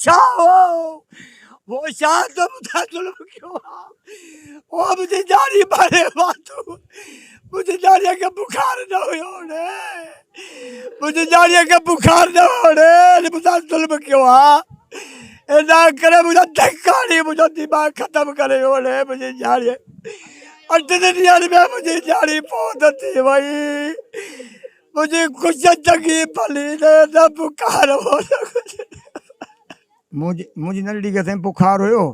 शाह वो शाह तो मुझे जुल्म क्यों वो मुझे जानी मारे बातू मुझे जानिया के बुखार न हो मुझे जानिया के बुखार न हो मुझे जुल्म क्यों ना करे मुझे धक्का नहीं मुझे दिमाग खत्म करे होने मुझे जानिए दुनिया में मुझे जानी बहुत थी भाई मुझे कुछ जगी भली ने न बुखार हो मुझी नंढड़ी के साईं बुखार हुयो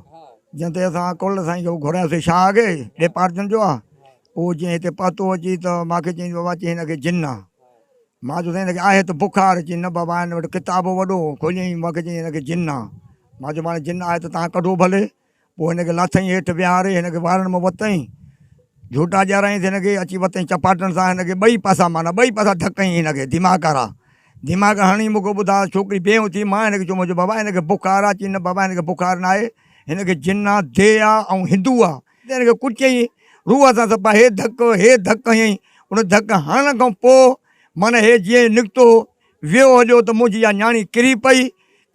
जंहिं असां कोल साईं खे घुरायासीं छा अॻे डिपार्टमेंट जो आहे उहो जीअं हिते पतो अची त मूंखे चई बाबा चई हिनखे जिन आहे मां चयो साईं हिनखे आहे त बुखार चई न बाबा हिन वटि किताबु वॾो खोलियईं मूंखे चई हिनखे जिन आहे मां चयो हाणे जिन आहे त तव्हां कढो भले पोइ हिनखे लाथईं हेठि विहारे हिनखे वारनि मां वरितईं झूटा ॼाराईं हिनखे अची वरितईं चपाटनि सां हिनखे ॿई पासा माना ॿई पासा धकईं हिनखे दिमाग़ वारा दिमाग़ हणी मूंखे ॿुधा छोकिरी बेहूं थी मां हिनखे चयो बाबा हिनखे बुखार आहे चई न बाबा हिनखे बुखार न आहे हिनखे जिन आहे देह आहे ऐं हिंदू आहे हिनखे कुटियईं रूह सां सफ़ा हे धक हयईं उन धक हणण खां पोइ माना हे जीअं निकितो वियो हलियो त मुंहिंजी इहा न्याणी किरी पई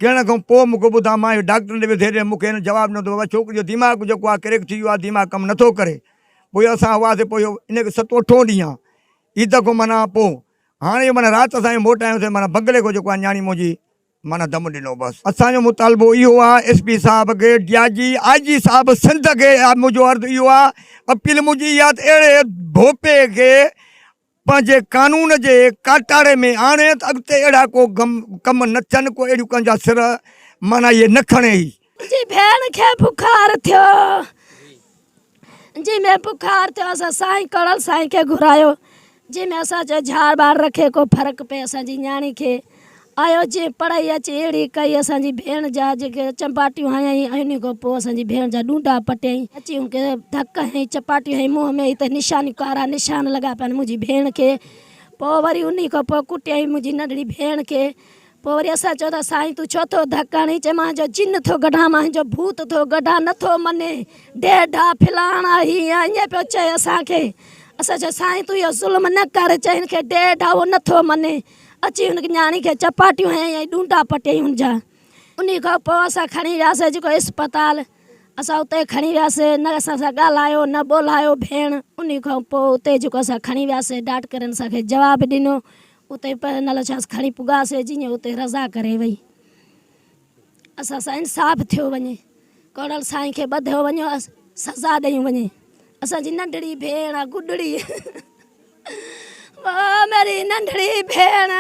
किरण खां पोइ मूंखे ॿुधा मां इहो डॉक्टर ॾे वियुसि हेॾे मूंखे हिन जवाबु ॾिनो बाबा छोकिरी जो दिमाग़ जेको आहे क्रेक थी वियो आहे दिमाग़ कमु नथो करे पोइ असां हुआसीं पोइ इहो इनखे 7-8 ॾींहं आहे ईद खां माना पोइ हाणे माना राति असां मोटायूंसीं माना बंगले को जेको आहे न्याणी मुंहिंजी माना दम ॾिनो बसि असांजो मुतालबो इहो आहे SP साहिब खे DIG IG साहिब सिंध खे मुंहिंजो अर्ज़ु इहो आहे अपील मुंहिंजी इहा त अहिड़े भोपे खे पंहिंजे कानून जे काटारे में आणे त अॻिते अहिड़ा को कम न थियनि को अहिड़ियूं कंहिंजा सिर माना इहे न खणे ई जी भेण खे बुखार थियो जी मैं बुखार थियो असां साईं कड़ल साईं खे घुरायो जी मैं असां चयो झाड़ ॿार रखे को फ़र्क़ु पए असांजी न्याणी खे आयो जी पढ़ाई अची अहिड़ी कई असांजी भेण जा जेके चपाटियूं हयईं उन खां पोइ असांजी भेण जा ॾूंढा पटियईं अची उनखे धक हयईं चपाटियूं हयईं मुंहं में त निशानी कारा निशान लॻा पिया मुंहिंजी भेण खे पोइ वरी उन खां पोइ कुटियईं मुंहिंजी नंढड़ी भेण खे पोइ वरी असां चयो त साईं तूं छो थो धक हणी चए मुंहिंजो जिन थो कढां मुंहिंजो भूत थो कढां नथो मने ॾेढा फिलाणा हीअं ईअं पियो चए असांखे असां चयो साईं तूं इहो ज़ुल्म न कर चए हिनखे ॾेढा उहो नथो मने अची हुनखे न्याणी खे चपाटियूं हयईं ऐं ॾूंढा पटियईं हुनजा उन खां पोइ असां खणी वियासीं जेको इस्पताल असां उते खणी वियासीं न असां सां ॻाल्हायो न ॿोलायो भेण उन खां पोइ उते जेको असां खणी वियासीं डॉक्टरनि असांखे जवाबु ॾिनो उते पैनल छा खणी पुॻासीं जीअं उते रज़ा करे वई असां सां इंसाफ़ थियो वञे कड़ल साईं खे ॿधियो वञो सज़ा ॾेयूं वञे असांजी नंढड़ी भेण गुॾड़ी मेरी नंढड़ी भेण